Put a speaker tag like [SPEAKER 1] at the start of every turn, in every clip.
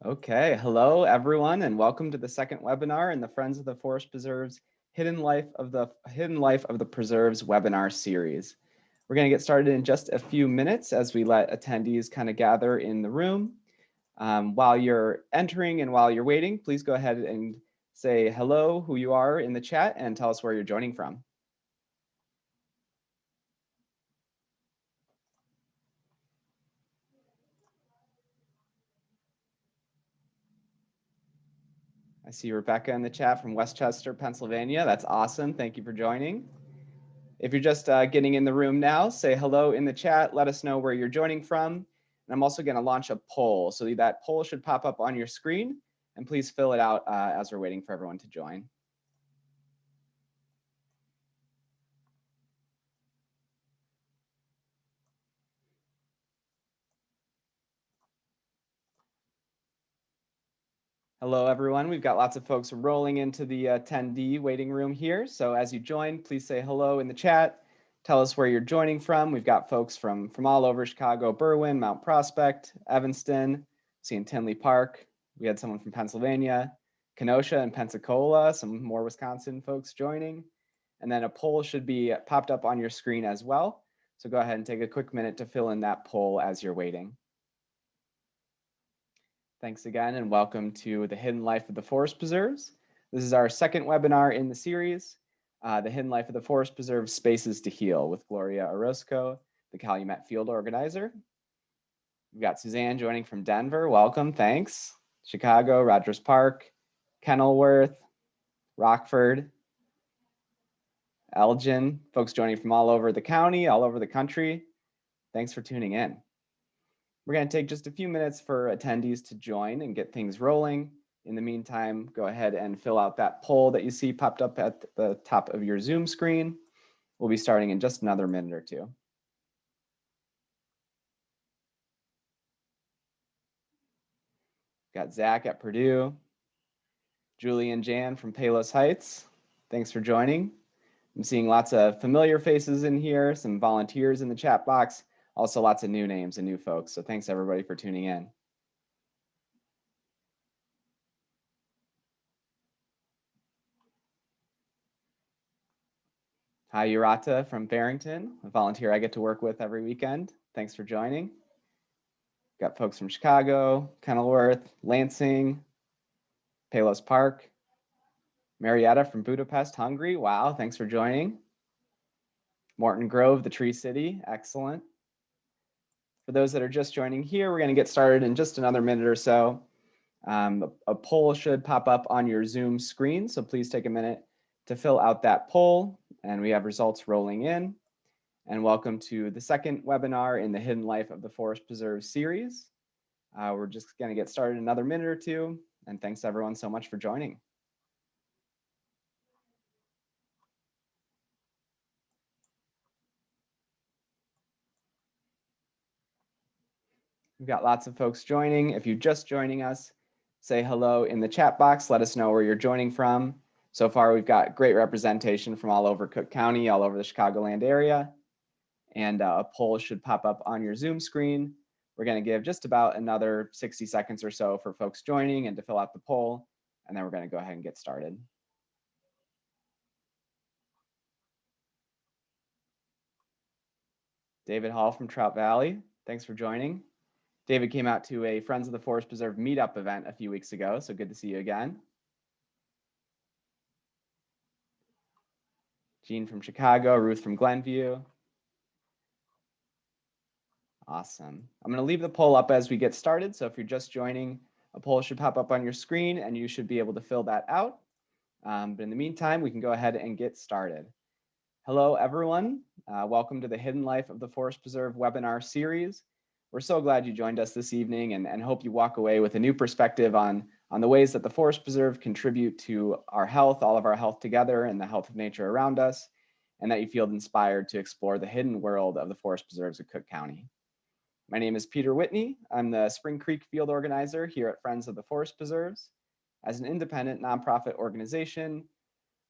[SPEAKER 1] Okay, hello everyone, and welcome to the second webinar in the Friends of the Forest Preserves Hidden Life of the Preserves webinar series. We're going to get started in just a few minutes as we let attendees kind of gather in the room. While you're entering and while you're waiting, please go ahead and say hello, who you are in the chat, and tell us where you're joining from. I see Rebecca in the chat from Westchester, Pennsylvania. That's awesome. Thank you for joining. If you're just getting in the room now, say hello in the chat. Let us know where you're joining from. And I'm also going to launch a poll. So that poll should pop up on your screen. And please fill it out as we're waiting for everyone to join. Hello, everyone. We've got lots of folks rolling into the attendee waiting room here. So as you join, please say hello in the chat. Tell us where you're joining from. We've got folks from all over Chicago, Berwyn, Mount Prospect, Evanston, seeing Tinley Park. We had someone from Pennsylvania, Kenosha and Pensacola, some more Wisconsin folks joining. And then a poll should be popped up on your screen as well. So go ahead and take a quick minute to fill in that poll as you're waiting. Thanks again and welcome to the Hidden Life of the Forest Preserves. This is our second webinar in the series, The Hidden Life of the Forest Preserves Spaces to Heal with Gloria Orozco, the Calumet Field Organizer. We've got Suzanne joining from Denver. Welcome, thanks. Chicago, Rogers Park, Kenilworth, Rockford, Elgin, folks joining from all over the county, all over the country. Thanks for tuning in. We're going to take just a few minutes for attendees to join and get things rolling. In the meantime, go ahead and fill out that poll that you see popped up at the top of your Zoom screen. We'll be starting in just another minute or two. Got Zach at Purdue, Julie and Jan from Palos Heights. Thanks for joining. I'm seeing lots of familiar faces in here, some volunteers in the chat box, also lots of new names and new folks. So thanks everybody for tuning in. Hi, Urata from Barrington, a volunteer I get to work with every weekend. Thanks for joining. Got folks from Chicago, Kenilworth, Lansing, Palos Park, Marietta from Budapest, Hungary. Wow, thanks for joining. Morton Grove, the Tree City, excellent. For those that are just joining here, we're going to get started in just another minute or so. A poll should pop up on your Zoom screen, so please take a minute to fill out that poll, and we have results rolling in. And welcome to the second webinar in the Hidden Life of the Forest Preserves series. We're just going to get started in another minute or two, and thanks everyone so much for joining. We've got lots of folks joining. If you're just joining us, say hello in the chat box. Let us know where you're joining from. So far, we've got great representation from all over Cook County, all over the Chicagoland area. And a poll should pop up on your Zoom screen. We're going to give just about another 60 seconds or so for folks joining and to fill out the poll. And then we're going to go ahead and get started. David Hall from Trout Valley, thanks for joining. David came out to a Friends of the Forest Preserve meetup event a few weeks ago, so good to see you again. Jean from Chicago, Ruth from Glenview. Awesome. I'm going to leave the poll up as we get started, so if you're just joining, a poll should pop up on your screen and you should be able to fill that out. But in the meantime, we can go ahead and get started. Hello, everyone. Welcome to the Hidden Life of the Forest Preserve webinar series. We're so glad you joined us this evening and hope you walk away with a new perspective on the ways that the Forest Preserve contribute to our health, all of our health together, and the health of nature around us, and that you feel inspired to explore the hidden world of the Forest Preserves of Cook County. My name is Peter Whitney. I'm the Spring Creek Field Organizer here at Friends of the Forest Preserves. As an independent nonprofit organization,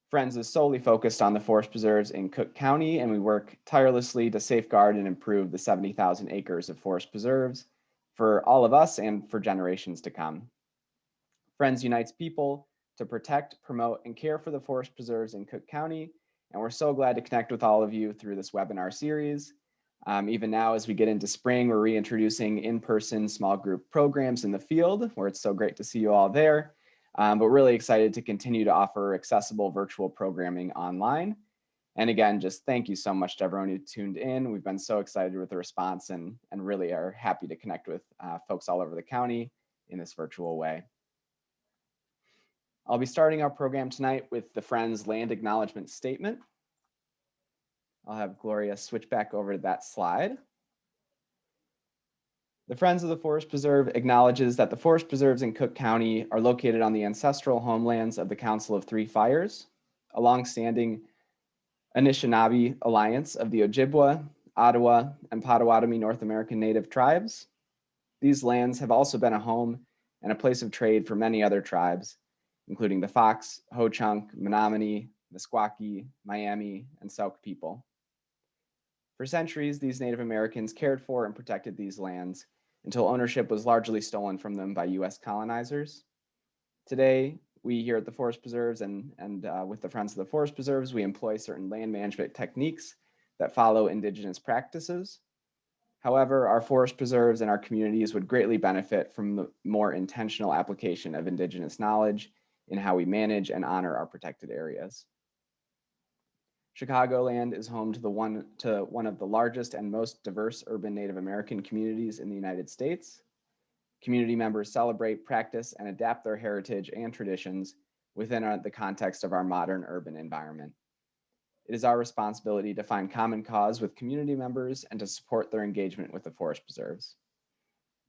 [SPEAKER 1] Friends is solely focused on the forest preserves in Cook County, and we work tirelessly to safeguard and improve the 70,000 acres of forest preserves for all of us and for generations to come. Friends unites people to protect, promote, and care for the forest preserves in Cook County. And we're so glad to connect with all of you through this webinar series. Even now, as we get into spring, we're reintroducing in-person small group programs in the field, where it's so great to see you all there. But really excited to continue to offer accessible virtual programming online. And again, just thank you so much to everyone who tuned in. We've been so excited with the response and really are happy to connect with folks all over the county in this virtual way. I'll be starting our program tonight with the Friends Land Acknowledgement Statement. I'll have Gloria switch back over to that slide. The Friends of the Forest Preserve acknowledges that the forest preserves in Cook County are located on the ancestral homelands of the Council of Three Fires, a longstanding Anishinaabe alliance of the Ojibwa, Ottawa, and Potawatomi North American Native tribes. These lands have also been a home and a place of trade for many other tribes, including the Fox, Ho-Chunk, Menominee, Meskwaki, Miami, and Sauk people. For centuries, these Native Americans cared for and protected these lands until ownership was largely stolen from them by US colonizers. Today, we here at the Forest Preserves and with the Friends of the Forest Preserves, we employ certain land management techniques that follow Indigenous practices. However, our forest preserves and our communities would greatly benefit from the more intentional application of Indigenous knowledge in how we manage and honor our protected areas. Chicagoland is home to one of the largest and most diverse urban Native American communities in the United States. Community members celebrate, practice, and adapt their heritage and traditions within the context of our modern urban environment. It is our responsibility to find common cause with community members and to support their engagement with the forest preserves.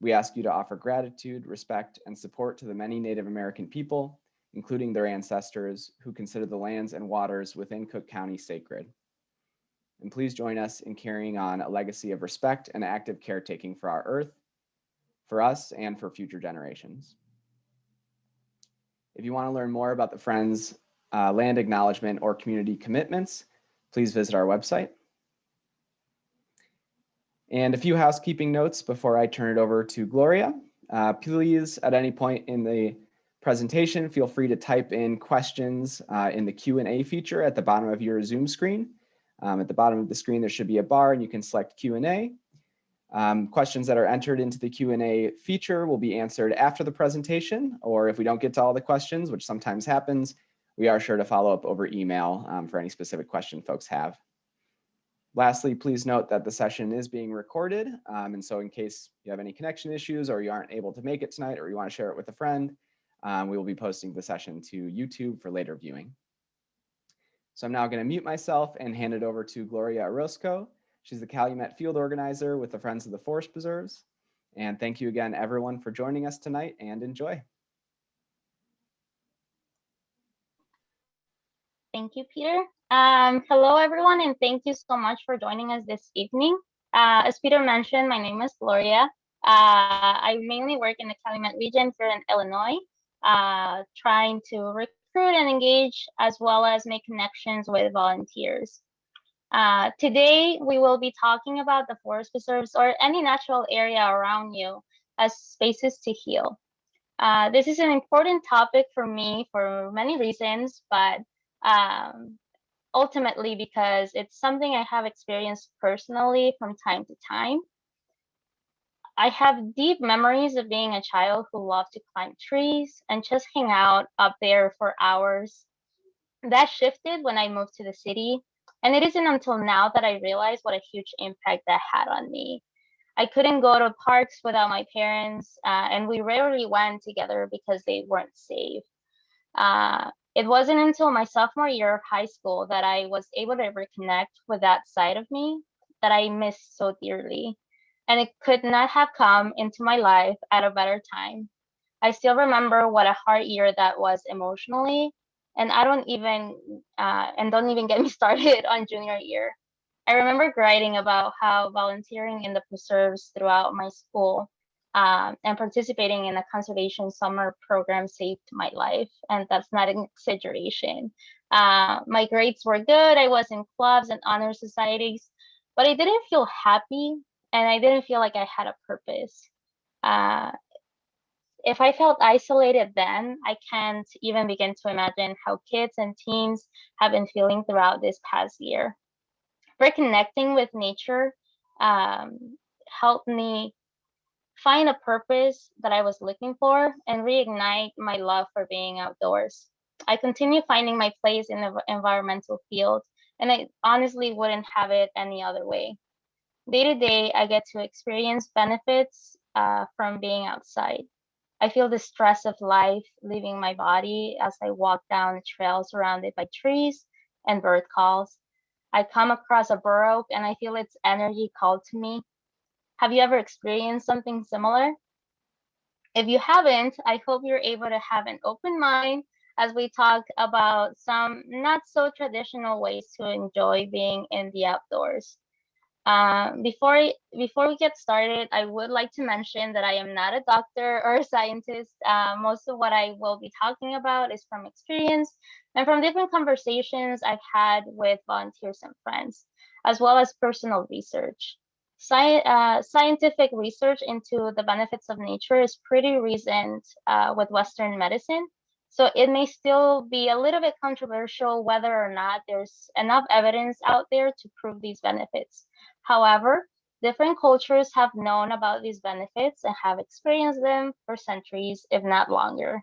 [SPEAKER 1] We ask you to offer gratitude, respect, and support to the many Native American people, including their ancestors, who consider the lands and waters within Cook County sacred. And please join us in carrying on a legacy of respect and active caretaking for our earth, for us, and for future generations. If you want to learn more about the Friends land acknowledgement or community commitments, please visit our website. And a few housekeeping notes before I turn it over to Gloria. Please, at any point in the presentation, feel free to type in questions in the Q&A feature at the bottom of your Zoom screen. At the bottom of the screen, there should be a bar and you can select Q&A. Questions that are entered into the Q&A feature will be answered after the presentation, or if we don't get to all the questions, which sometimes happens, we are sure to follow up over email for any specific question folks have. Lastly, please note that the session is being recorded, and so in case you have any connection issues or you aren't able to make it tonight or you want to share it with a friend, we will be posting the session to YouTube for later viewing. So I'm now going to mute myself and hand it over to Gloria Orozco. She's the Calumet Field Organizer with the Friends of the Forest Preserves. And thank you again, everyone, for joining us tonight, and enjoy.
[SPEAKER 2] Thank you, Peter. Hello, everyone, and thank you so much for joining us this evening. As Peter mentioned, my name is Gloria. I mainly work in the Calumet region here in Illinois, trying to recruit and engage as well as make connections with volunteers. Today, we will be talking about the forest preserves or any natural area around you as spaces to heal. This is an important topic for me for many reasons, but ultimately because it's something I have experienced personally from time to time. I have deep memories of being a child who loved to climb trees and just hang out up there for hours. That shifted when I moved to the city, and it isn't until now that I realized what a huge impact that had on me. I couldn't go to parks without my parents, and we rarely went together because they weren't safe. It wasn't until my sophomore year of high school that I was able to reconnect with that side of me that I miss so dearly. And it could not have come into my life at a better time. I still remember what a hard year that was emotionally, and don't even get me started on junior year. I remember writing about how volunteering in the preserves throughout my school and participating in a conservation summer program saved my life, and that's not an exaggeration. My grades were good. I was in clubs and honor societies, but I didn't feel happy, and I didn't feel like I had a purpose. If I felt isolated then, I can't even begin to imagine how kids and teens have been feeling throughout this past year. Reconnecting with nature helped me find a purpose that I was looking for and reignite my love for being outdoors. I continue finding my place in the environmental field, and I honestly wouldn't have it any other way. Day to day, I get to experience benefits from being outside. I feel the stress of life leaving my body as I walk down trails surrounded by trees and bird calls. I come across a bur oak and I feel its energy call to me. Have you ever experienced something similar? If you haven't, I hope you're able to have an open mind as we talk about some not so traditional ways to enjoy being in the outdoors. Before we get started, I would like to mention that I am not a doctor or a scientist. Most of what I will be talking about is from experience and from different conversations I've had with volunteers and friends, as well as personal research. Scientific research into the benefits of nature is pretty recent with Western medicine, so it may still be a little bit controversial whether or not there's enough evidence out there to prove these benefits. However, different cultures have known about these benefits and have experienced them for centuries, if not longer.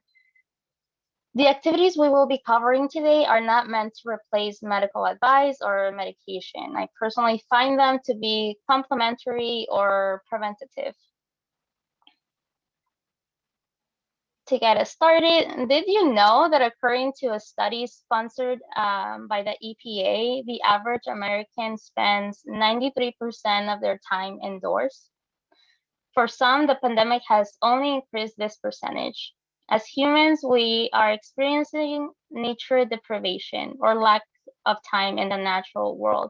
[SPEAKER 2] The activities we will be covering today are not meant to replace medical advice or medication. I personally find them to be complementary or preventative. To get us started, did you know that according to a study sponsored by the EPA, the average American spends 93% of their time indoors? For some, the pandemic has only increased this percentage. As humans, we are experiencing nature deprivation or lack of time in the natural world.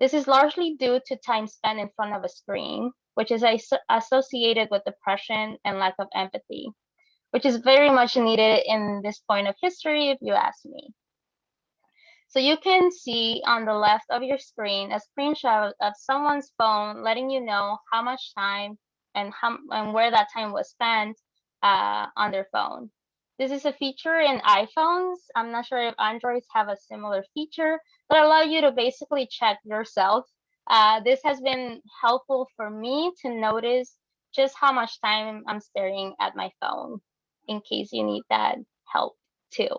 [SPEAKER 2] This is largely due to time spent in front of a screen, which is associated with depression and lack of empathy, which is very much needed in this point of history, if you ask me. So you can see on the left of your screen a screenshot of someone's phone letting you know how much time and where that time was spent on their phone. This is a feature in iPhones. I'm not sure if Androids have a similar feature, but allow you to basically check yourself. This has been helpful for me to notice just how much time I'm staring at my phone, in case you need that help too.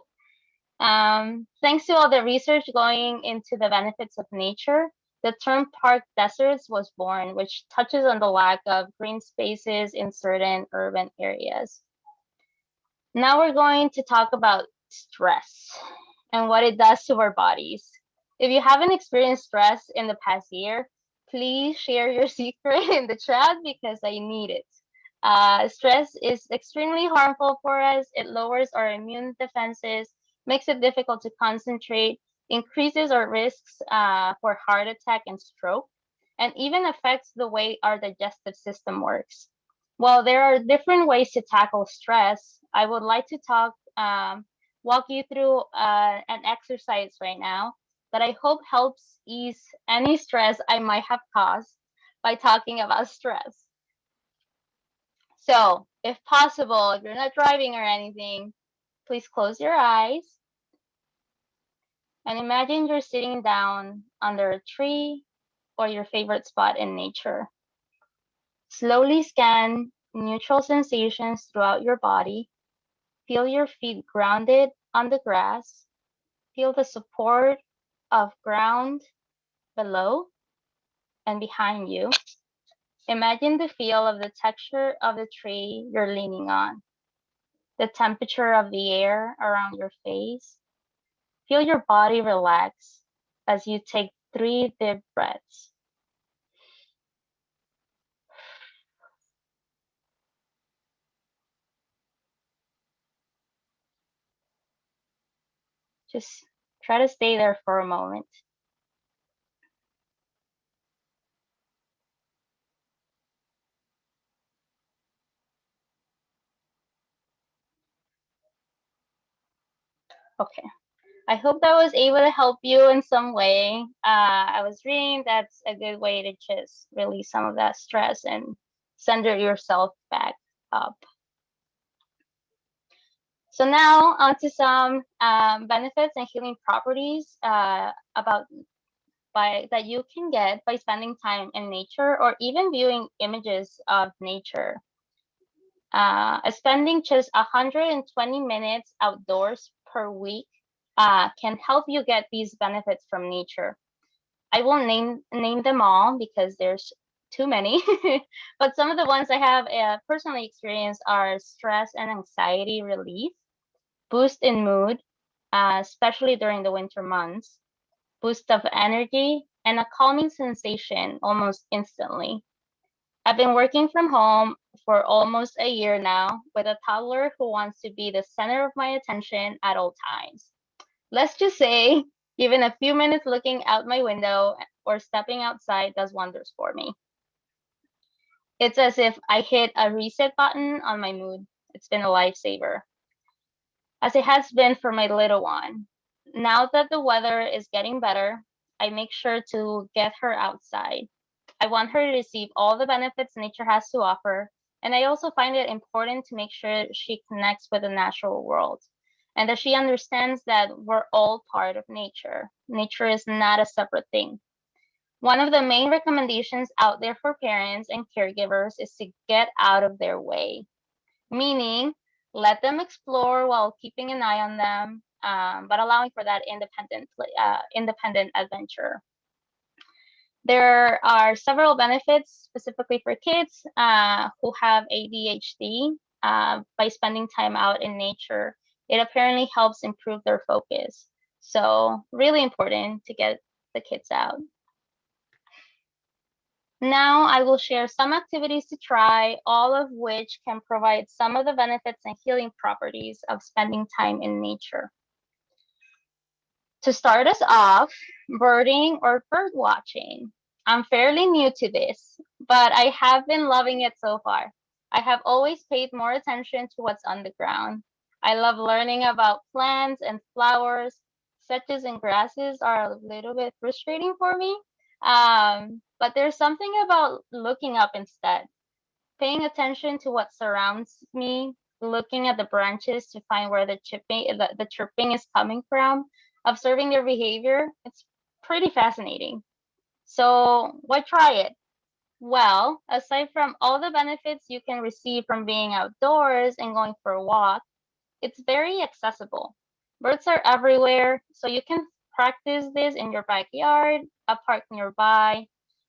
[SPEAKER 2] Thanks to all the research going into the benefits of nature, the term park deserts was born, which touches on the lack of green spaces in certain urban areas. Now we're going to talk about stress and what it does to our bodies. If you haven't experienced stress in the past year, please share your secret in the chat because I need it. Stress is extremely harmful for us. It lowers our immune defenses, makes it difficult to concentrate, increases our risks for heart attack and stroke, and even affects the way our digestive system works. While there are different ways to tackle stress, I would like to walk you through an exercise right now that I hope helps ease any stress I might have caused by talking about stress. So, if possible, if you're not driving or anything, please close your eyes and imagine you're sitting down under a tree or your favorite spot in nature. Slowly scan neutral sensations throughout your body. Feel your feet grounded on the grass. Feel the support of ground below and behind you. Imagine the feel of the texture of the tree you're leaning on, the temperature of the air around your face. Feel your body relax as you take 3 deep breaths. Just try to stay there for a moment. Okay. I hope that was able to help you in some way. I was reading that's a good way to just release some of that stress and center yourself back up. So now on to some benefits and healing properties that you can get by spending time in nature or even viewing images of nature. Spending just 120 minutes outdoors per week can help you get these benefits from nature. I won't name them all because there's too many, but some of the ones I have personally experienced are stress and anxiety relief, boost in mood, especially during the winter months, boost of energy, and a calming sensation almost instantly. I've been working from home for almost a year now with a toddler who wants to be the center of my attention at all times. Let's just say, even a few minutes looking out my window or stepping outside does wonders for me. It's as if I hit a reset button on my mood. It's been a lifesaver, as it has been for my little one. Now that the weather is getting better, I make sure to get her outside. I want her to receive all the benefits nature has to offer, and I also find it important to make sure she connects with the natural world and that she understands that we're all part of nature. Nature is not a separate thing. One of the main recommendations out there for parents and caregivers is to get out of their way, meaning let them explore while keeping an eye on them, but allowing for that independent adventure. There are several benefits specifically for kids who have ADHD by spending time out in nature. It apparently helps improve their focus. So, really important to get the kids out. Now, I will share some activities to try, all of which can provide some of the benefits and healing properties of spending time in nature. To start us off, birding or bird watching. I'm fairly new to this, but I have been loving it so far. I have always paid more attention to what's on the ground. I love learning about plants and flowers. Sedges and grasses are a little bit frustrating for me, but there's something about looking up instead, paying attention to what surrounds me, looking at the branches to find where the chirping is coming from, observing their behavior. It's pretty fascinating. So why try it? Well, aside from all the benefits you can receive from being outdoors and going for a walk, it's very accessible. Birds are everywhere, so you can practice this in your backyard, a park nearby,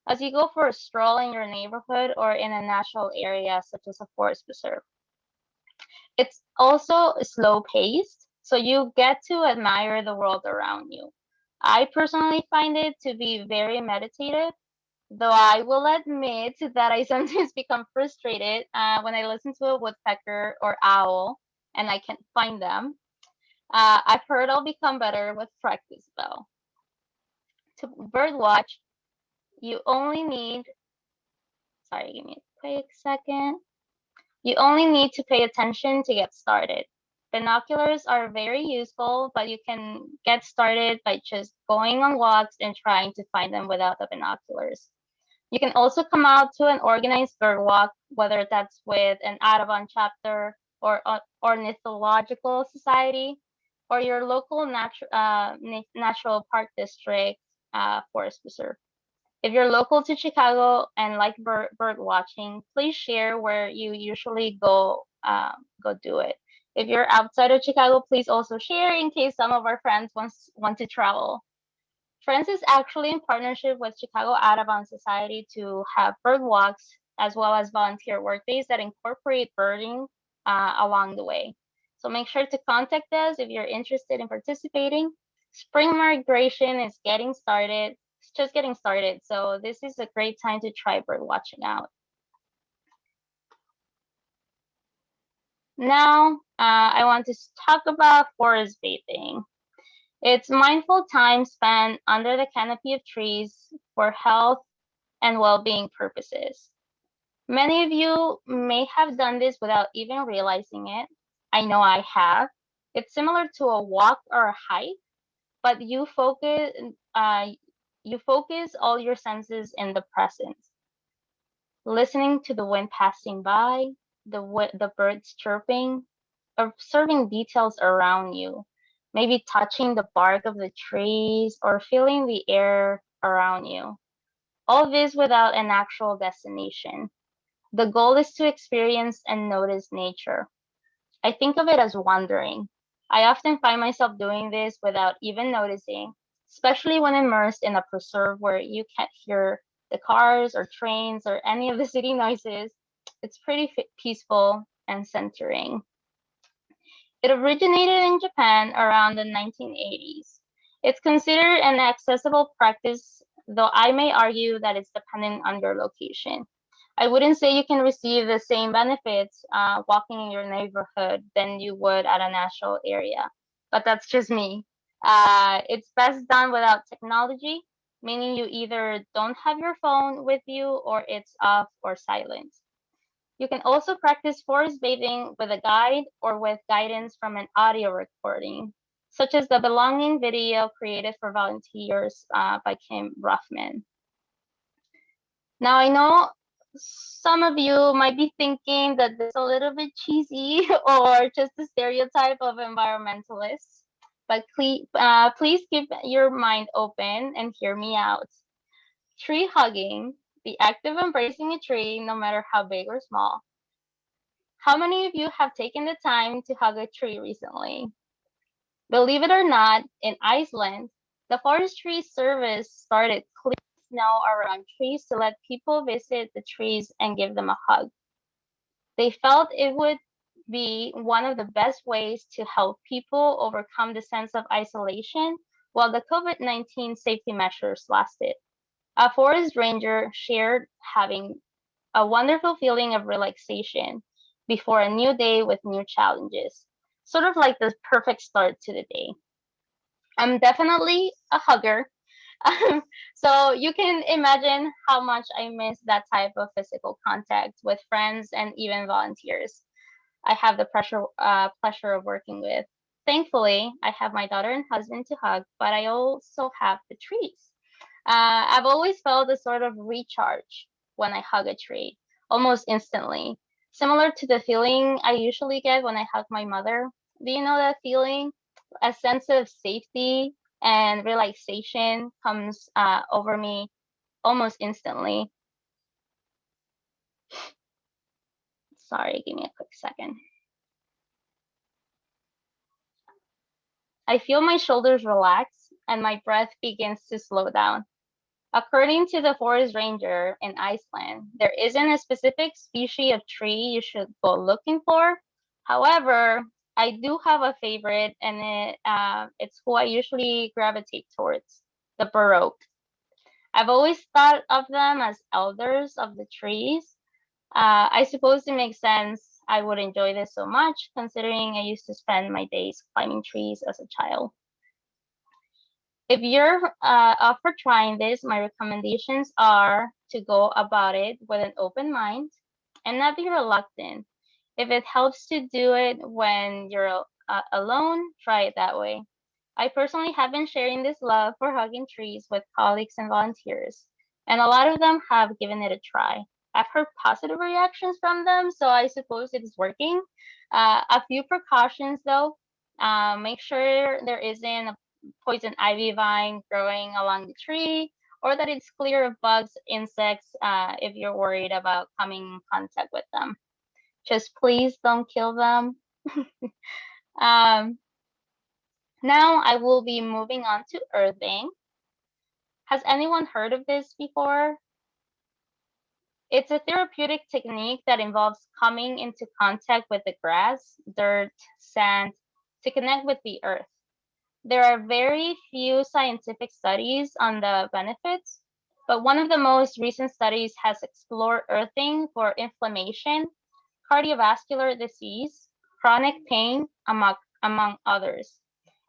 [SPEAKER 2] as you go for a stroll in your neighborhood or in a natural area such as a forest preserve. It's also slow paced, so you get to admire the world around you. I personally find it to be very meditative, though I will admit that I sometimes become frustrated when I listen to a woodpecker or owl and I can't find them. I've heard I'll become better with practice, though. To birdwatch, you only need, sorry, give me a quick second. You only need to pay attention to get started. Binoculars are very useful, but you can get started by just going on walks and trying to find them without the binoculars. You can also come out to an organized bird walk, whether that's with an Audubon chapter or ornithological society, or your local natural park district forest preserve. If you're local to Chicago and like bird watching, please share where you usually go do it. If you're outside of Chicago, please also share in case some of our friends want to travel. Friends is actually in partnership with Chicago Audubon Society to have bird walks as well as volunteer work days that incorporate birding along the way. So make sure to contact us if you're interested in participating. Spring migration is getting started. It's just getting started. So this is a great time to try bird watching out. Now, I want to talk about forest bathing. It's mindful time spent under the canopy of trees for health and well-being purposes. Many of you may have done this without even realizing it. I know I have. It's similar to a walk or a hike, but you focus all your senses in the present, listening to the wind passing by, the birds chirping, observing details around you, maybe touching the bark of the trees or feeling the air around you. All this without an actual destination. The goal is to experience and notice nature. I think of it as wandering. I often find myself doing this without even noticing, especially when immersed in a preserve where you can't hear the cars or trains or any of the city noises. It's pretty peaceful and centering. It originated in Japan around the 1980s. It's considered an accessible practice, though I may argue that it's dependent on your location. I wouldn't say you can receive the same benefits walking in your neighborhood than you would at a national area, but that's just me. It's best done without technology, meaning you either don't have your phone with you or it's off or silent. You can also practice forest bathing with a guide or with guidance from an audio recording, such as the Belonging video created for volunteers by Kim Ruffman. Now, I know some of you might be thinking that this is a little bit cheesy or just a stereotype of environmentalists, but please keep your mind open and hear me out. Tree hugging, the act of embracing a tree, no matter how big or small. How many of you have taken the time to hug a tree recently? Believe it or not, in Iceland, the Forestry Service started clearing snow around trees to let people visit the trees and give them a hug. They felt it would be one of the best ways to help people overcome the sense of isolation while the COVID-19 safety measures lasted. A forest ranger shared having a wonderful feeling of relaxation before a new day with new challenges, sort of like the perfect start to the day. I'm definitely a hugger. So you can imagine how much I miss that type of physical contact with friends and even volunteers I have the pleasure of working with. Thankfully, I have my daughter and husband to hug, but I also have the trees. I've always felt a sort of recharge when I hug a tree, almost instantly, similar to the feeling I usually get when I hug my mother. Do you know that feeling? A sense of safety and relaxation comes over me almost instantly. Sorry, give me a quick second. I feel my shoulders relax and my breath begins to slow down. According to the forest ranger in Iceland, there isn't a specific species of tree you should go looking for. However, I do have a favorite, and it's who I usually gravitate towards, the bur oak. I've always thought of them as elders of the trees. I suppose it makes sense I would enjoy this so much, considering I used to spend my days climbing trees as a child. If you're up for trying this, my recommendations are to go about it with an open mind and not be reluctant. If it helps to do it when you're alone, try it that way. I personally have been sharing this love for hugging trees with colleagues and volunteers, and a lot of them have given it a try. I've heard positive reactions from them, so I suppose it is working. A few precautions though. Make sure there isn't a poison ivy vine growing along the tree, or that it's clear of bugs, insects, if you're worried about coming in contact with them. Just please don't kill them. um, Now I will be moving on to earthing. Has anyone heard of this before? It's a therapeutic technique that involves coming into contact with the grass, dirt, sand to connect with the earth. There are very few scientific studies on the benefits, but one of the most recent studies has explored earthing for inflammation, cardiovascular disease, chronic pain, among others.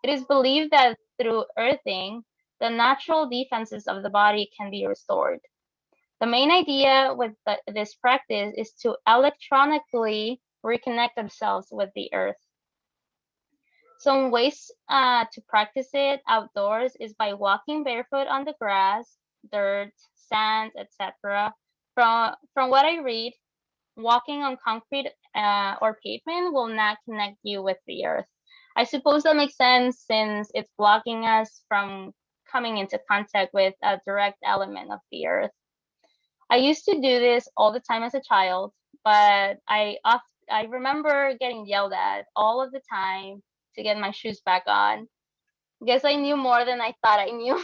[SPEAKER 2] It is believed that through earthing, the natural defenses of the body can be restored. The main idea with this practice is to electronically reconnect themselves with the earth. Some ways to practice it outdoors is by walking barefoot on the grass, dirt, sand, etc. From what I read, walking on concrete or pavement will not connect you with the earth. I suppose that makes sense since it's blocking us from coming into contact with a direct element of the earth. I used to do this all the time as a child, but I remember getting yelled at all of the time to get my shoes back on. Guess I knew more than I thought I knew.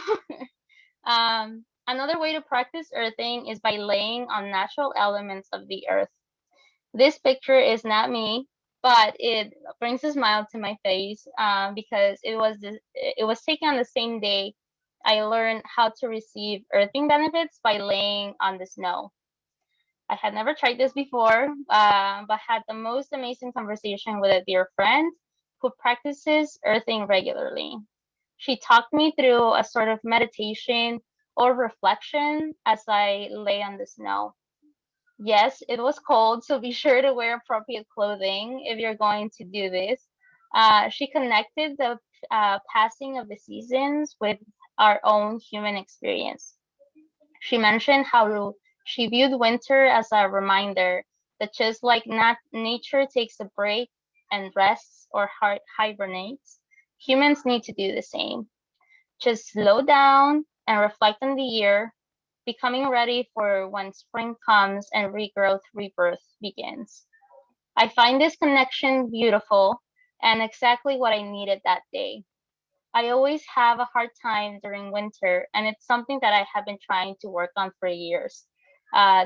[SPEAKER 2] Another way to practice earthing is by laying on natural elements of the earth. This picture is not me, but it brings a smile to my face because it was taken on the same day I learned how to receive earthing benefits by laying on the snow. I had never tried this before, but had the most amazing conversation with a dear friend who practices earthing regularly. She talked me through a sort of meditation or reflection as I lay on the snow. Yes, it was cold, so be sure to wear appropriate clothing if you're going to do this. She connected the passing of the seasons with our own human experience. She mentioned how she viewed winter as a reminder that just like nature takes a break and rests or hibernates, humans need to do the same. Just slow down and reflect on the year, becoming ready for when spring comes and regrowth, rebirth begins. I find this connection beautiful and exactly what I needed that day. I always have a hard time during winter, and it's something that I have been trying to work on for years.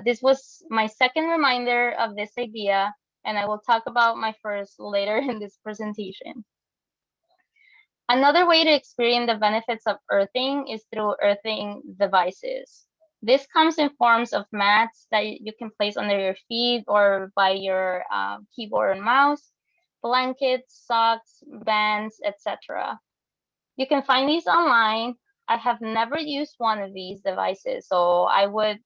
[SPEAKER 2] This was my second reminder of this idea, and I will talk about my first later in this presentation. Another way to experience the benefits of earthing is through earthing devices. This comes in forms of mats that you can place under your feet or by your keyboard and mouse, blankets, socks, bands, etc. You can find these online. I have never used one of these devices, so I would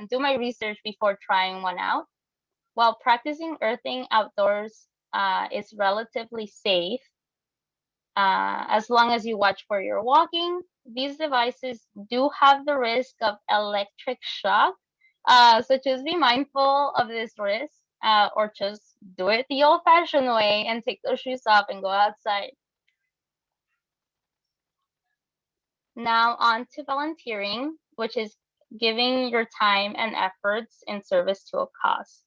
[SPEAKER 2] do my research before trying one out. While practicing earthing outdoors is relatively safe, as long as you watch where you're walking, these devices do have the risk of electric shock, so just be mindful of this risk, or just do it the old-fashioned way and take those shoes off and go outside. Now on to volunteering, which is giving your time and efforts in service to a cause.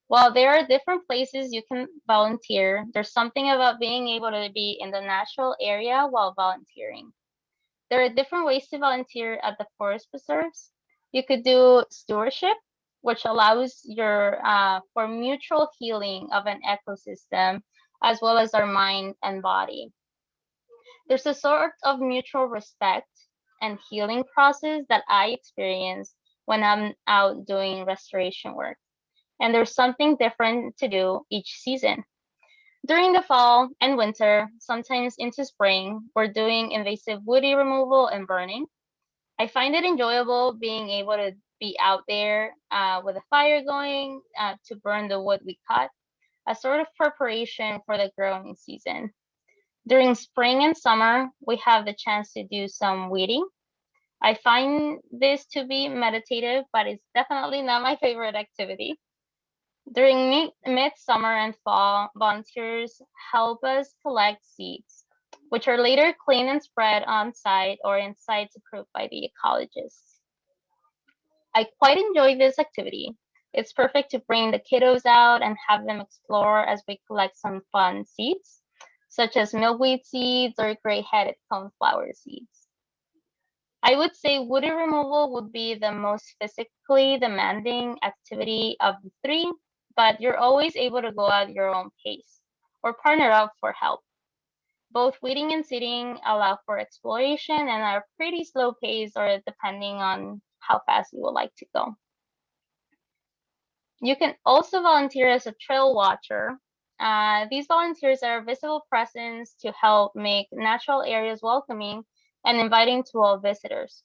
[SPEAKER 2] While there are different places you can volunteer, there's something about being able to be in the natural area while volunteering. There are different ways to volunteer at the forest preserves. You could do stewardship, which allows for mutual healing of an ecosystem, as well as our mind and body. There's a sort of mutual respect and healing process that I experience when I'm out doing restoration work. And there's something different to do each season. During the fall and winter, sometimes into spring, we're doing invasive woody removal and burning. I find it enjoyable being able to be out there with a fire going to burn the wood we cut, a sort of preparation for the growing season. During spring and summer, we have the chance to do some weeding. I find this to be meditative, but it's definitely not my favorite activity. During midsummer and fall, volunteers help us collect seeds, which are later cleaned and spread on site or in sites approved by the ecologists. I quite enjoy this activity. It's perfect to bring the kiddos out and have them explore as we collect some fun seeds, such as milkweed seeds or gray-headed coneflower seeds. I would say woody removal would be the most physically demanding activity of the three, but you're always able to go at your own pace or partner up for help. Both weeding and seeding allow for exploration and are pretty slow pace or depending on how fast you would like to go. You can also volunteer as a trail watcher. These volunteers are a visible presence to help make natural areas welcoming and inviting to all visitors.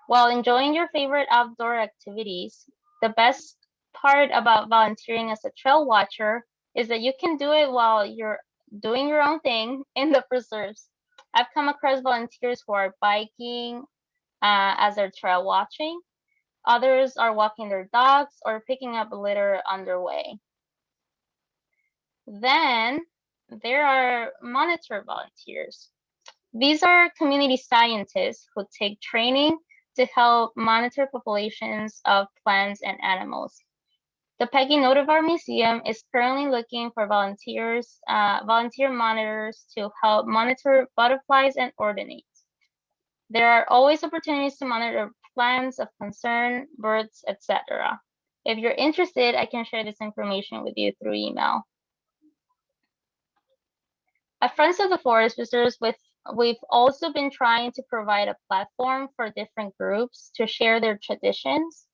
[SPEAKER 2] While enjoying your favorite outdoor activities, the best part about volunteering as a trail watcher is that you can do it while you're doing your own thing in the preserves. I've come across volunteers who are biking as they're trail watching. Others are walking their dogs or picking up litter on their way. Then there are monitor volunteers. These are community scientists who take training to help monitor populations of plants and animals. The Peggy Notovar Museum is currently looking for volunteer monitors to help monitor butterflies and ordinates. There are always opportunities to monitor plants of concern, birds, etc. If you're interested, I can share this information with you through email. At Friends of the Forest Preserves, we've also been trying to provide a platform for different groups to share their traditions,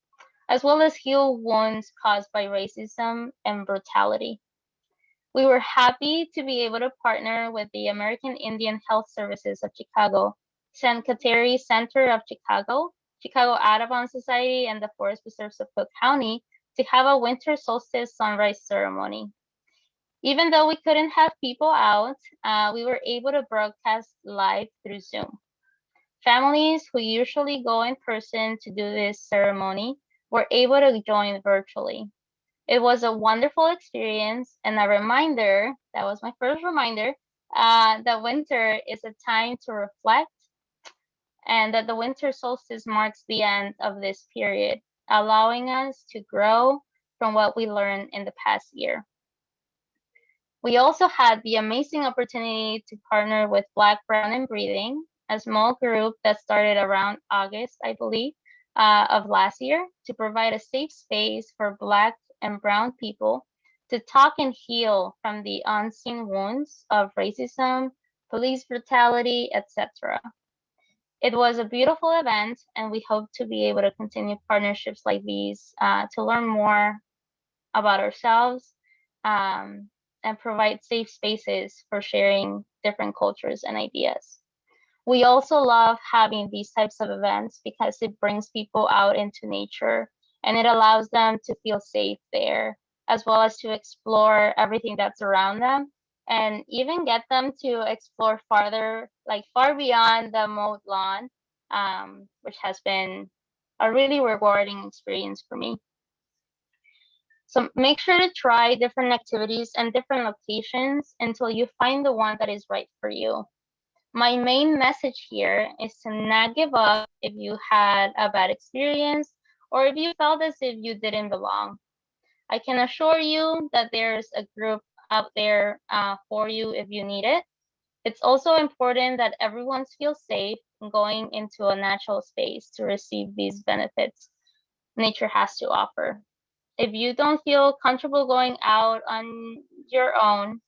[SPEAKER 2] as well as heal wounds caused by racism and brutality. We were happy to be able to partner with the American Indian Health Services of Chicago, San Kateri Center of Chicago, Chicago Audubon Society, and the Forest Preserves of Cook County to have a winter solstice sunrise ceremony. Even though we couldn't have people out, we were able to broadcast live through Zoom. Families who usually go in person to do this ceremony were able to join virtually. It was a wonderful experience and a reminder, that was my first reminder, that winter is a time to reflect and that the winter solstice marks the end of this period, allowing us to grow from what we learned in the past year. We also had the amazing opportunity to partner with Black, Brown, and Breathing, a small group that started around August, I believe, of last year, to provide a safe space for Black and Brown people to talk and heal from the unseen wounds of racism, police brutality, etc. It was a beautiful event, and we hope to be able to continue partnerships like these to learn more about ourselves and provide safe spaces for sharing different cultures and ideas. We also love having these types of events because it brings people out into nature and it allows them to feel safe there, as well as to explore everything that's around them and even get them to explore farther, like far beyond the mowed lawn, which has been a really rewarding experience for me. So make sure to try different activities and different locations until you find the one that is right for you. My main message here is to not give up if you had a bad experience or if you felt as if you didn't belong. I can assure you that there's a group out there for you if you need it. It's also important that everyone feels safe going into a natural space to receive these benefits nature has to offer. If you don't feel comfortable going out on your own,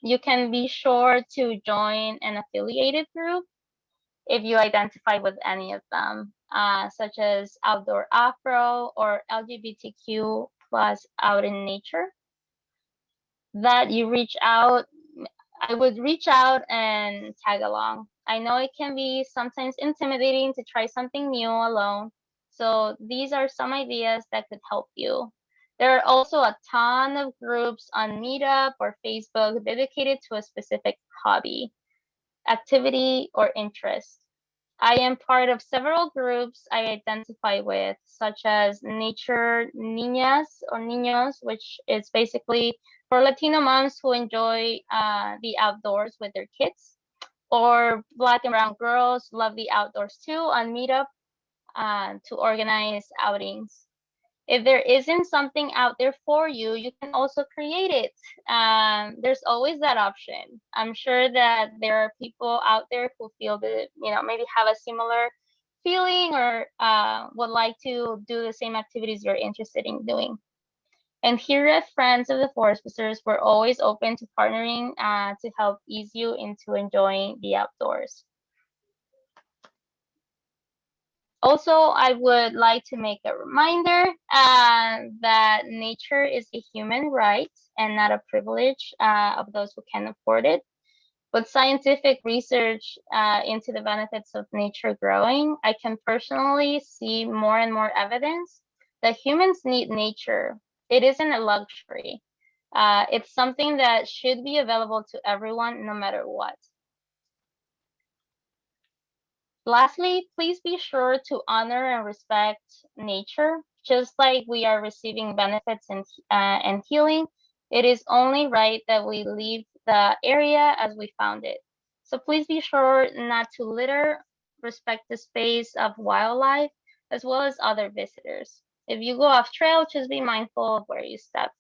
[SPEAKER 2] you can be sure to join an affiliated group if you identify with any of them, such as Outdoor Afro or LGBTQ plus Out in Nature. That you reach out, I would reach out and tag along. I know it can be sometimes intimidating to try something new alone, so these are some ideas that could help you. There are also a ton of groups on Meetup or Facebook dedicated to a specific hobby, activity, or interest. I am part of several groups I identify with, such as Nature Niñas or Niños, which is basically for Latino moms who enjoy the outdoors with their kids, or Black and Brown girls love the outdoors too on Meetup to organize outings. If there isn't something out there for you, you can also create it. There's always that option. I'm sure that there are people out there who feel that, maybe have a similar feeling or would like to do the same activities you're interested in doing. And here at Friends of the Forest Preserves, we're always open to partnering to help ease you into enjoying the outdoors. Also, I would like to make a reminder that nature is a human right and not a privilege of those who can afford it. With scientific research into the benefits of nature growing, I can personally see more and more evidence that humans need nature. It isn't a luxury. It's something that should be available to everyone, no matter what. Lastly, please be sure to honor and respect nature, just like we are receiving benefits and healing, it is only right that we leave the area as we found it. So please be sure not to litter, respect the space of wildlife, as well as other visitors. If you go off trail, just be mindful of where you step.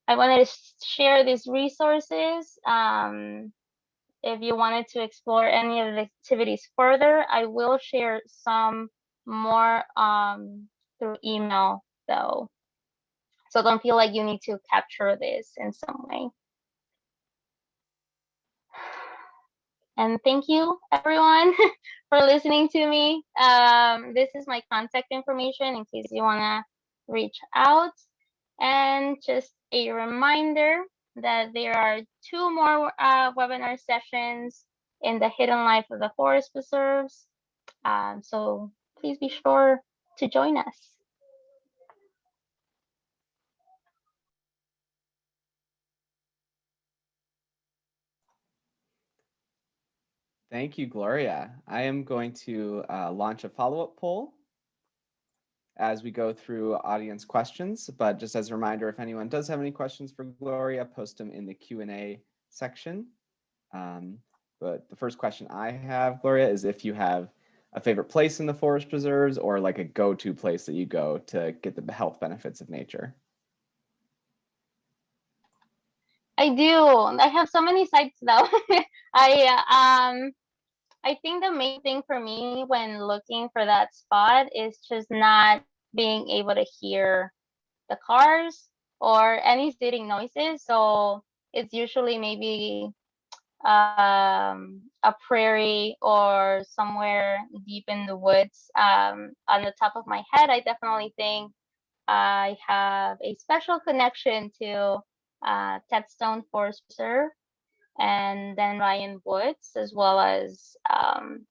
[SPEAKER 2] I wanted to share these resources. If you wanted to explore any of the activities further, I will share some more through email though. So don't feel like you need to capture this in some way. And thank you everyone for listening to me. This is my contact information in case you wanna reach out. And just a reminder that there are 2 more webinar sessions in the Hidden Life of the Forest Preserves. So please be sure to join us.
[SPEAKER 1] Thank you, Gloria. I am going to launch a follow-up poll as we go through audience questions. But just as a reminder, if anyone does have any questions for Gloria, post them in the Q&A section. But the first question I have, Gloria, is if you have a favorite place in the forest preserves or like a go-to place that you go to get the health benefits of nature.
[SPEAKER 2] I do. I have so many sites though. I think the main thing for me when looking for that spot is just not being able to hear the cars or any sitting noises. So it's usually maybe a prairie or somewhere deep in the woods. On the top of my head, I definitely think I have a special connection to Tedstone Forest Preserve and then Ryan Woods, as well as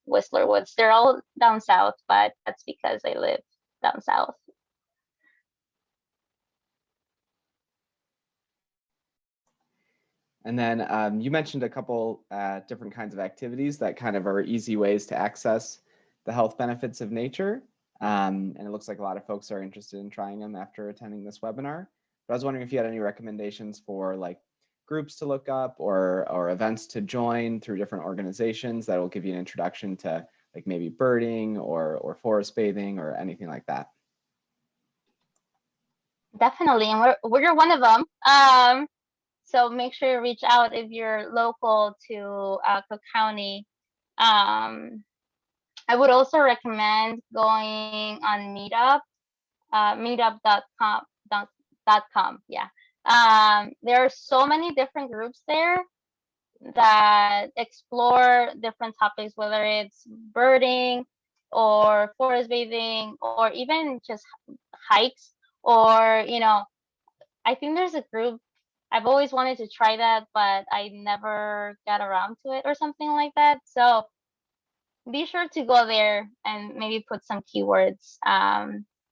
[SPEAKER 2] Whistler Woods. They're all down south, but that's because I live down south.
[SPEAKER 1] And then you mentioned a couple different kinds of activities that kind of are easy ways to access the health benefits of nature. And it looks like a lot of folks are interested in trying them after attending this webinar. But I was wondering if you had any recommendations for like groups to look up or events to join through different organizations that will give you an introduction to like maybe birding or forest bathing or anything like that.
[SPEAKER 2] Definitely, and we're one of them. So make sure you reach out if you're local to Cook County. I would also recommend going on Meetup, meetup.com. Yeah. There are so many different groups there that explore different topics, whether it's birding or forest bathing or even just hikes or, you know, I think there's a group. I've always wanted to try that, but I never got around to it or something like that. So be sure to go there and maybe put some keywords.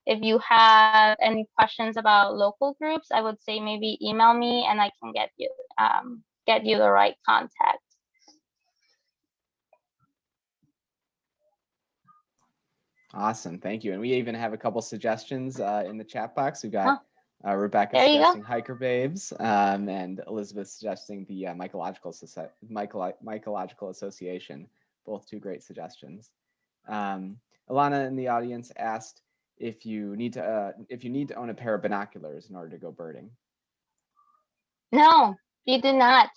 [SPEAKER 2] If you have any questions about local groups, I would say maybe email me and I can get you the right contact.
[SPEAKER 1] Awesome, thank you. And we even have a couple suggestions in the chat box. We've got Rebecca suggesting Hiker Babes and Elizabeth suggesting the Mycological Association. Both 2 great suggestions. Alana in the audience asked if you need to own a pair of binoculars in order to go birding.
[SPEAKER 2] No, you do not.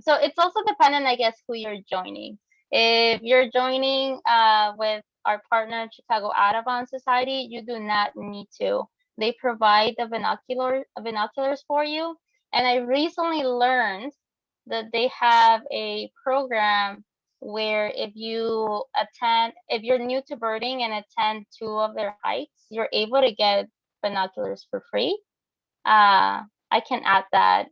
[SPEAKER 2] So it's also dependent, I guess, who you're joining. If you're joining with our partner Chicago Audubon Society, you do not need to. They provide the binoculars for you. And I recently learned that they have a program where if you're new to birding and attend 2 of their hikes, you're able to get binoculars for free. I can add that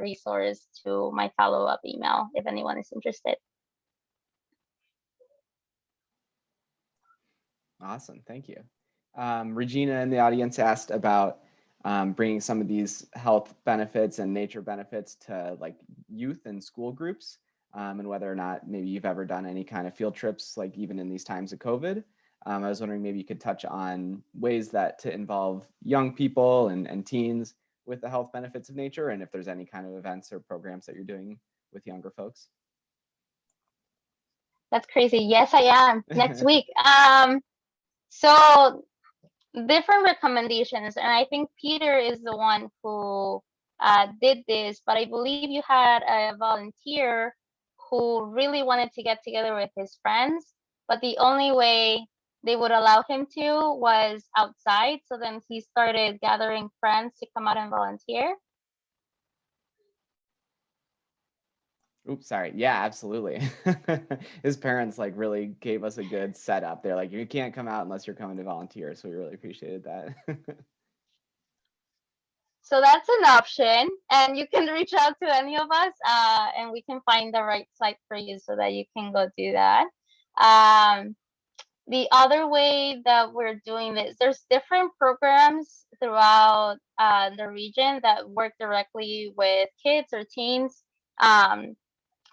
[SPEAKER 2] resource to my follow-up email if anyone is interested.
[SPEAKER 1] Awesome, thank you. Regina in the audience asked about bringing some of these health benefits and nature benefits to like youth and school groups, and whether or not maybe you've ever done any kind of field trips, like even in these times of COVID. I was wondering maybe you could touch on ways that to involve young people and teens with the health benefits of nature, and if there's any kind of events or programs that you're doing with younger folks.
[SPEAKER 2] That's crazy. Yes, I am. Next week. So different recommendations, and I think Peter is the one who did this, but I believe you had a volunteer who really wanted to get together with his friends, but the only way they would allow him to was outside. So then he started gathering friends to come out and volunteer.
[SPEAKER 1] Oops, sorry. Yeah, absolutely. His parents like really gave us a good setup. They're like, you can't come out unless you're coming to volunteer. So we really appreciated that.
[SPEAKER 2] So that's an option, and you can reach out to any of us, and we can find the right site for you so that you can go do that. The other way that we're doing this, there's different programs throughout the region that work directly with kids or teens. Two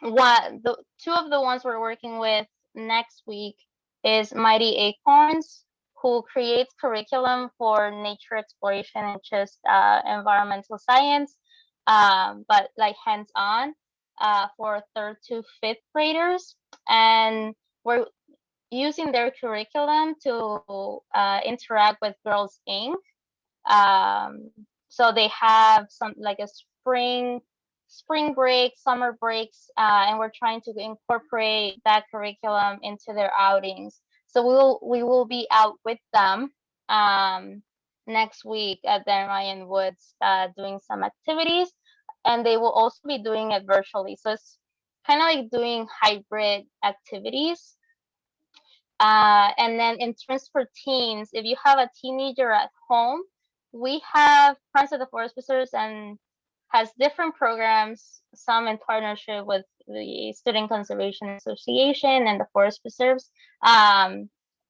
[SPEAKER 2] of the ones we're working with next week is Mighty Acorns, who creates curriculum for nature exploration and just environmental science, but like hands-on for 3rd to 5th graders. And we're using their curriculum to interact with Girls Inc. So they have some like a spring break, summer breaks, and we're trying to incorporate that curriculum into their outings. So we will be out with them next week at the Ryan Woods doing some activities, and they will also be doing it virtually. So it's kind of like doing hybrid activities. And then in terms for teens, if you have a teenager at home, we have Friends of the Forest Preserves and has different programs, some in partnership with the Student Conservation Association and the Forest Preserves,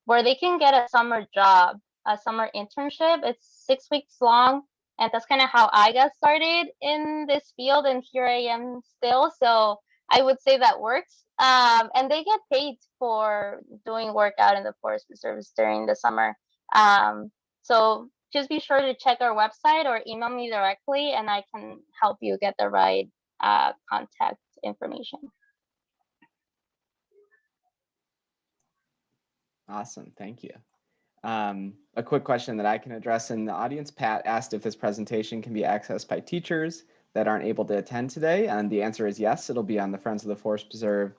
[SPEAKER 2] where they can get a summer job, a summer internship. It's 6 weeks long, and that's kind of how I got started in this field, and here I am still. So I would say that works. And they get paid for doing work out in the Forest Preserves during the summer. So just be sure to check our website or email me directly, and I can help you get the right contact information.
[SPEAKER 1] Awesome, thank you. A quick question that I can address in the audience. Pat asked if this presentation can be accessed by teachers that aren't able to attend today, and the answer is yes. It'll be on the Friends of the Forest Preserve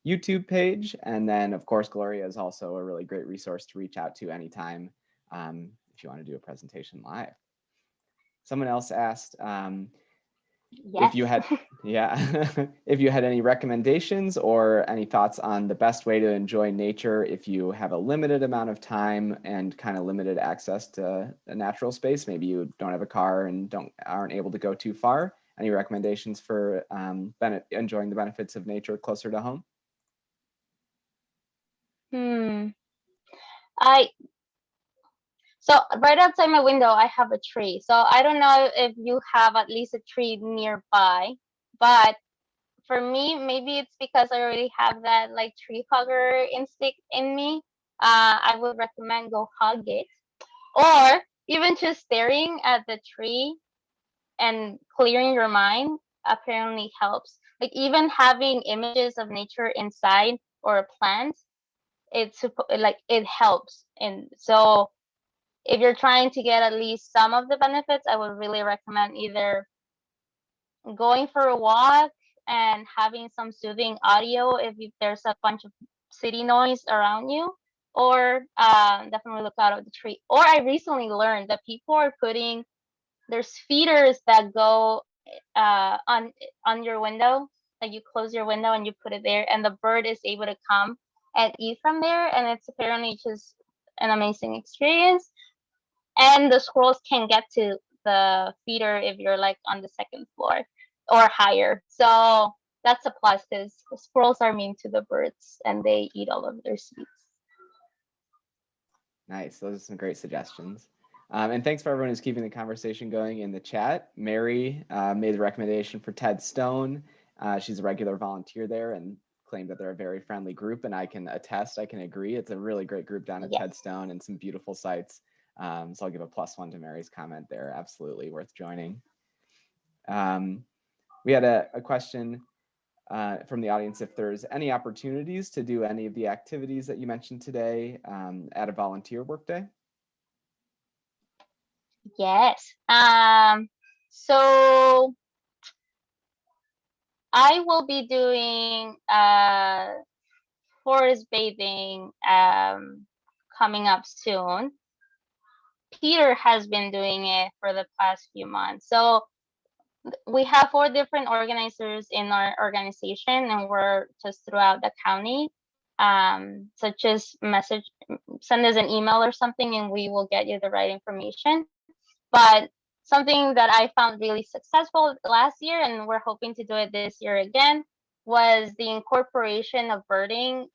[SPEAKER 1] YouTube page, and then of course Gloria is also a really great resource to reach out to anytime if you want to do a presentation live. Someone else asked if you had if you had any recommendations or any thoughts on the best way to enjoy nature if you have a limited amount of time and kind of limited access to a natural space. Maybe you don't have a car and aren't able to go too far. Any recommendations for enjoying the benefits of nature closer to home?
[SPEAKER 2] So right outside my window, I have a tree. So I don't know if you have at least a tree nearby, but for me, maybe it's because I already have that like tree hugger instinct in me. I would recommend go hug it, or even just staring at the tree and clearing your mind apparently helps. Like even having images of nature inside or a plant, it helps. And so if you're trying to get at least some of the benefits, I would really recommend either going for a walk and having some soothing audio if there's a bunch of city noise around you, or definitely look out of the tree. Or I recently learned that people are there's feeders that go on your window, like you close your window and you put it there, and the bird is able to come and eat from there, and it's apparently just an amazing experience. And the squirrels can get to the feeder if you're like on the 2nd floor or higher. So that's a plus because squirrels are mean to the birds and they eat all of their seeds.
[SPEAKER 1] Nice. Those are some great suggestions. And thanks for everyone who's keeping the conversation going in the chat. Mary made the recommendation for Ted Stone. She's a regular volunteer there, and claim that they're a very friendly group, and I can attest, I can agree. It's a really great group down at
[SPEAKER 2] Yes.
[SPEAKER 1] Headstone and some beautiful sites. So I'll give a +1 to Mary's comment there. Absolutely worth joining. We had a question from the audience if there's any opportunities to do any of the activities that you mentioned today at a volunteer workday.
[SPEAKER 2] Yes. So I will be doing forest bathing coming up soon. Peter has been doing it for the past few months. So we have 4 different organizers in our organization, and we're just throughout the county. So just send us an email or something, and we will get you the right information. But something that I found really successful last year, and we're hoping to do it this year again, was the incorporation of birding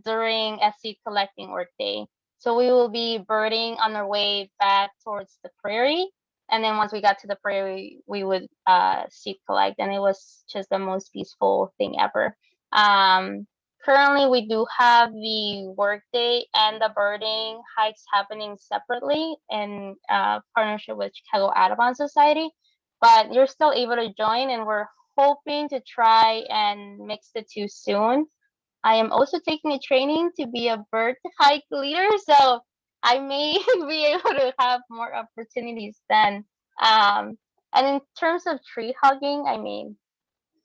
[SPEAKER 2] during a seed collecting workday. So we will be birding on our way back towards the prairie. And then once we got to the prairie, we would seed collect, and it was just the most peaceful thing ever. Currently, we do have the workday and the birding hikes happening separately in partnership with Chicago Audubon Society, but you're still able to join, and we're hoping to try and mix the two soon. I am also taking a training to be a bird hike leader, so I may be able to have more opportunities then. And in terms of tree hugging, I mean,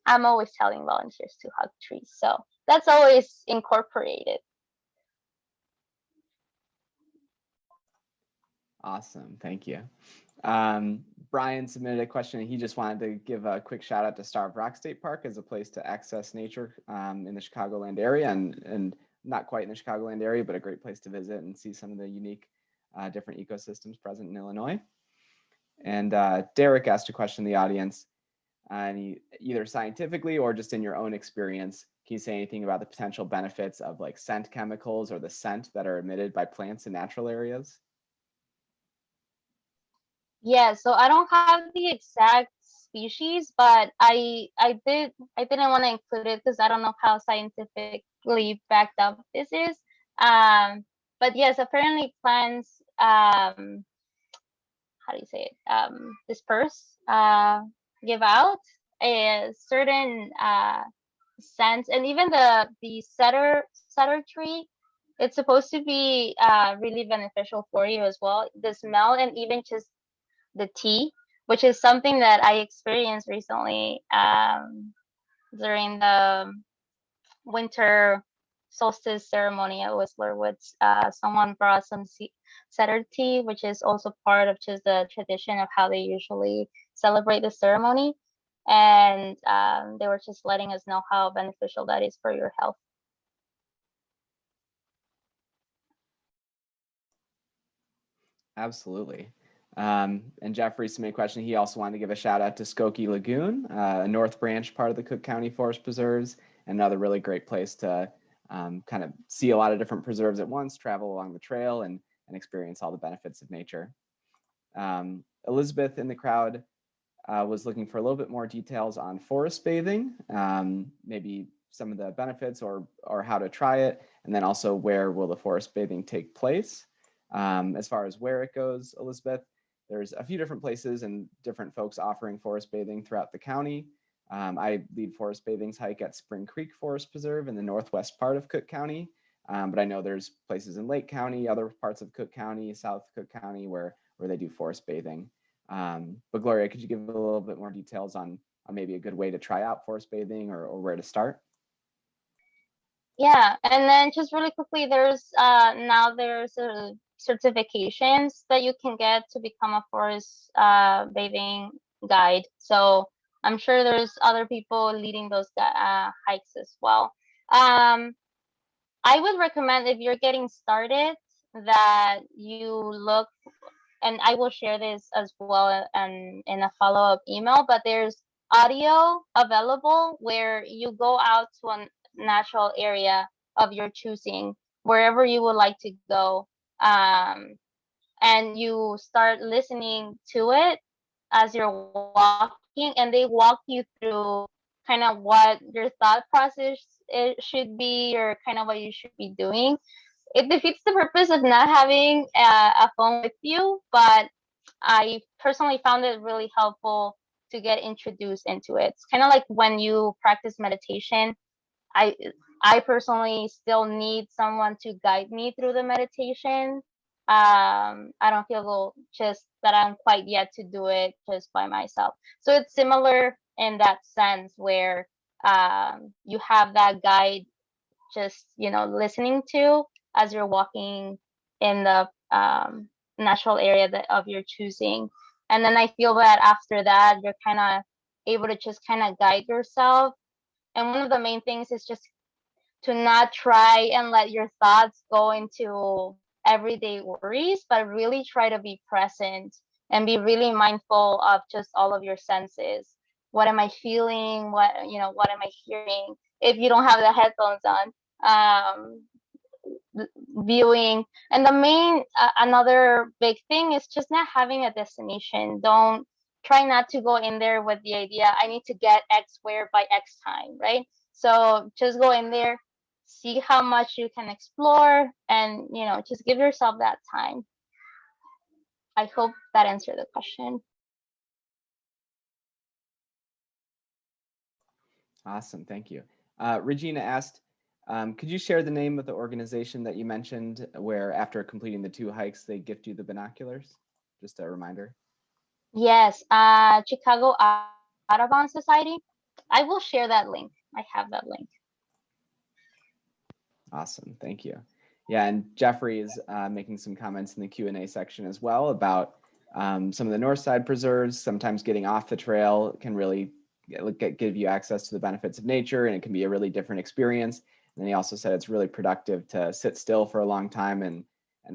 [SPEAKER 2] I'm always telling volunteers to hug trees, so that's always incorporated.
[SPEAKER 1] Awesome, thank you. Brian submitted a question, and he just wanted to give a quick shout out to Starved Rock State Park as a place to access nature in the Chicagoland area, and not quite in the Chicagoland area, but a great place to visit and see some of the unique different ecosystems present in Illinois. And Derek asked a question in the audience, and either scientifically or just in your own experience, can you say anything about the potential benefits of like scent chemicals or the scent that are emitted by plants in natural areas?
[SPEAKER 2] Yeah, so I don't have the exact species, but I didn't want to include it because I don't know how scientifically backed up this is. But yes, apparently plants how do you say it? Disperse, give out a certain scents, and even the cedar tree, it's supposed to be really beneficial for you as well. The smell, and even just the tea, which is something that I experienced recently during the winter solstice ceremony at Whistler Woods. Someone brought some cedar tea, which is also part of just the tradition of how they usually celebrate the ceremony. And they were just letting us know how beneficial that is for your health.
[SPEAKER 1] Absolutely. And Jeffrey submitted a question. He also wanted to give a shout out to Skokie Lagoon, a North Branch part of the Cook County Forest Preserves, another really great place to kind of see a lot of different preserves at once, travel along the trail, and experience all the benefits of nature. Elizabeth in the crowd was looking for a little bit more details on forest bathing, maybe some of the benefits or how to try it, and then also where will the forest bathing take place. As far as where it goes, Elizabeth, there's a few different places and different folks offering forest bathing throughout the county. I lead forest bathing's hike at Spring Creek Forest Preserve in the northwest part of Cook County, but I know there's places in Lake County, other parts of Cook County, South Cook County, where they do forest bathing. But Gloria, could you give a little bit more details on maybe a good way to try out forest bathing or where to start?
[SPEAKER 2] Yeah, and then just really quickly, there's certifications that you can get to become a forest bathing guide. So I'm sure there's other people leading those hikes as well. I would recommend, if you're getting started, that you look, and I will share this as well and in a follow-up email, but there's audio available where you go out to a natural area of your choosing, wherever you would like to go, and you start listening to it as you're walking, and they walk you through kind of what your thought process it should be your kind of what you should be doing. It defeats the purpose of not having a phone with you, but I personally found it really helpful to get introduced into it. It's kind of like when you practice meditation. I I personally still need someone to guide me through the meditation. I don't feel just that I'm quite yet to do it just by myself. So it's similar in that sense where you have that guide just listening to as you're walking in the natural area of your choosing. And then I feel that after that you're kind of able to just kind of guide yourself. And one of the main things is just to not try and let your thoughts go into everyday worries, but really try to be present and be really mindful of just all of your senses. What am I feeling? What am I hearing? If you don't have the headphones on, viewing. And the main, another big thing is just not having a destination. Don't try not to go in there with the idea, I need to get X where by X time, right? So just go in there, see how much you can explore, and just give yourself that time. I hope that answered the question.
[SPEAKER 1] Awesome, thank you. Regina asked, could you share the name of the organization that you mentioned where after completing the 2 hikes, they gift you the binoculars? Just a reminder.
[SPEAKER 2] Yes, Chicago Audubon Society. I will share that link. I have that link.
[SPEAKER 1] Awesome, thank you. Yeah, and Jeffrey is making some comments in the Q&A section as well about some of the north side preserves. Sometimes getting off the trail can really give you access to the benefits of nature, and it can be a really different experience. And then he also said it's really productive to sit still for a long time and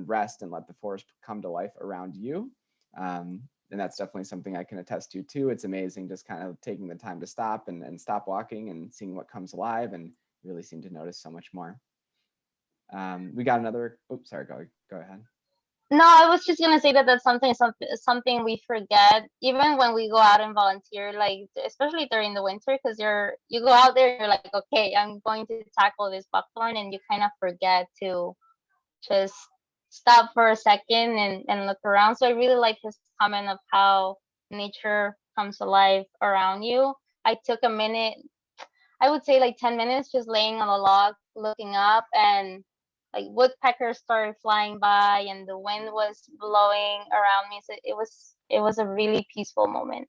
[SPEAKER 1] rest and let the forest come to life around you. And that's definitely something I can attest to too. It's amazing just kind of taking the time to stop and stop walking and seeing what comes alive, and really seem to notice so much more. We got another, oops, sorry, go ahead.
[SPEAKER 2] No, I was just gonna say that that's something we forget, even when we go out and volunteer, like especially during the winter, because you go out there, you're like, okay, I'm going to tackle this buckthorn, and you kind of forget to just stop for a second and look around. So I really like his comment of how nature comes alive around you. I took a minute, I would say like 10 minutes, just laying on a log, looking up, and like woodpeckers started flying by and the wind was blowing around me. So it was a really peaceful moment.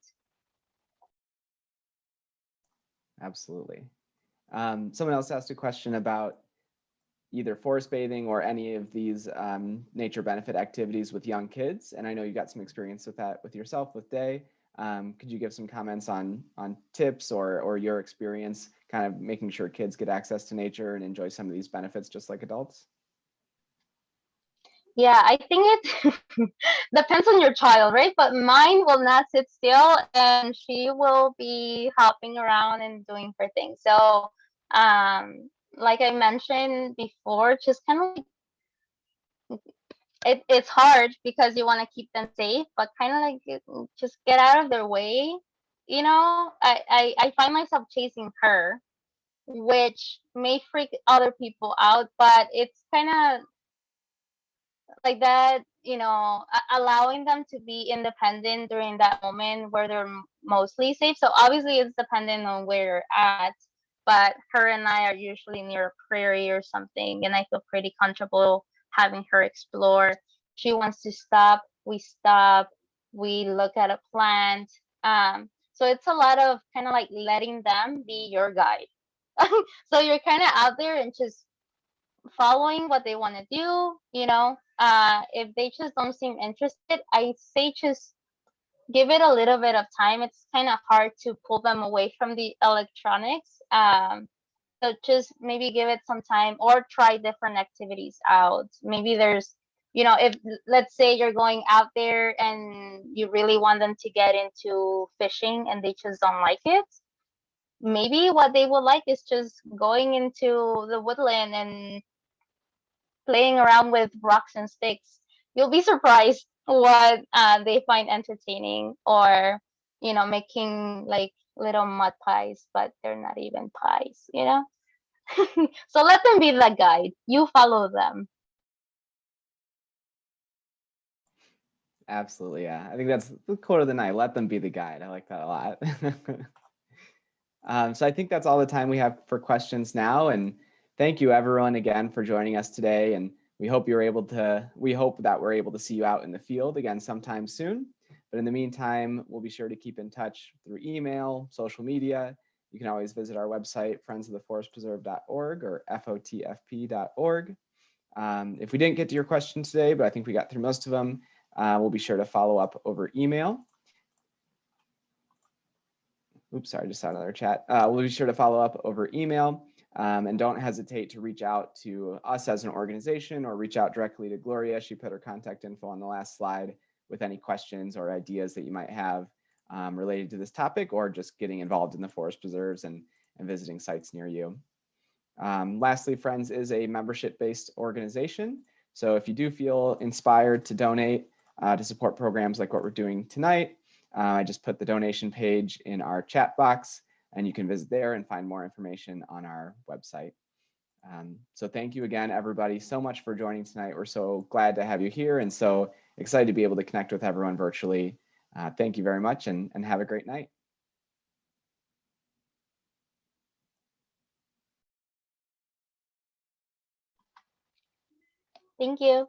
[SPEAKER 1] Absolutely. Someone else asked a question about either forest bathing or any of these nature benefit activities with young kids. And I know you got some experience with that with yourself, with Day. Could you give some comments on tips or your experience kind of making sure kids get access to nature and enjoy some of these benefits just like adults?
[SPEAKER 2] Yeah, I think it depends on your child, right? But mine will not sit still and she will be hopping around and doing her thing. So, like I mentioned before, just kind of like it's hard because you want to keep them safe, but kind of like just get out of their way. I find myself chasing her, which may freak other people out, but it's kind of like that, allowing them to be independent during that moment where they're mostly safe. So obviously it's dependent on where you're at, but her and I are usually near a prairie or something, and I feel pretty comfortable having her explore. She wants to stop, we stop, we look at a plant. So it's a lot of kind of like letting them be your guide. So you're kind of out there and just following what they want to do. If they just don't seem interested, I say just give it a little bit of time. It's kind of hard to pull them away from the electronics. So just maybe give it some time or try different activities out. Maybe there's, if let's say you're going out there and you really want them to get into fishing and they just don't like it, maybe what they would like is just going into the woodland and playing around with rocks and sticks. You'll be surprised what they find entertaining, or making like little mud pies, but they're not even pies. So let them be the guide. You follow them.
[SPEAKER 1] Absolutely, yeah. I think that's the quote of the night. Let them be the guide. I like that a lot. So I think that's all the time we have for questions now. And thank you everyone again for joining us today. And we hope that we're able to see you out in the field again sometime soon. But in the meantime, we'll be sure to keep in touch through email, social media. You can always visit our website, friendsoftheforestpreserve.org or fotfp.org. If we didn't get to your question today, but I think we got through most of them, we'll be sure to follow up over email. Oops, sorry, just saw another chat. We'll be sure to follow up over email, and don't hesitate to reach out to us as an organization or reach out directly to Gloria. She put her contact info on the last slide with any questions or ideas that you might have related to this topic or just getting involved in the forest preserves and visiting sites near you. Lastly, Friends is a membership-based organization. So if you do feel inspired to donate to support programs like what we're doing tonight, I just put the donation page in our chat box, and you can visit there and find more information on our website. So thank you again, everybody, so much for joining tonight. We're so glad to have you here and so excited to be able to connect with everyone virtually. Thank you very much and have a great night.
[SPEAKER 2] Thank you.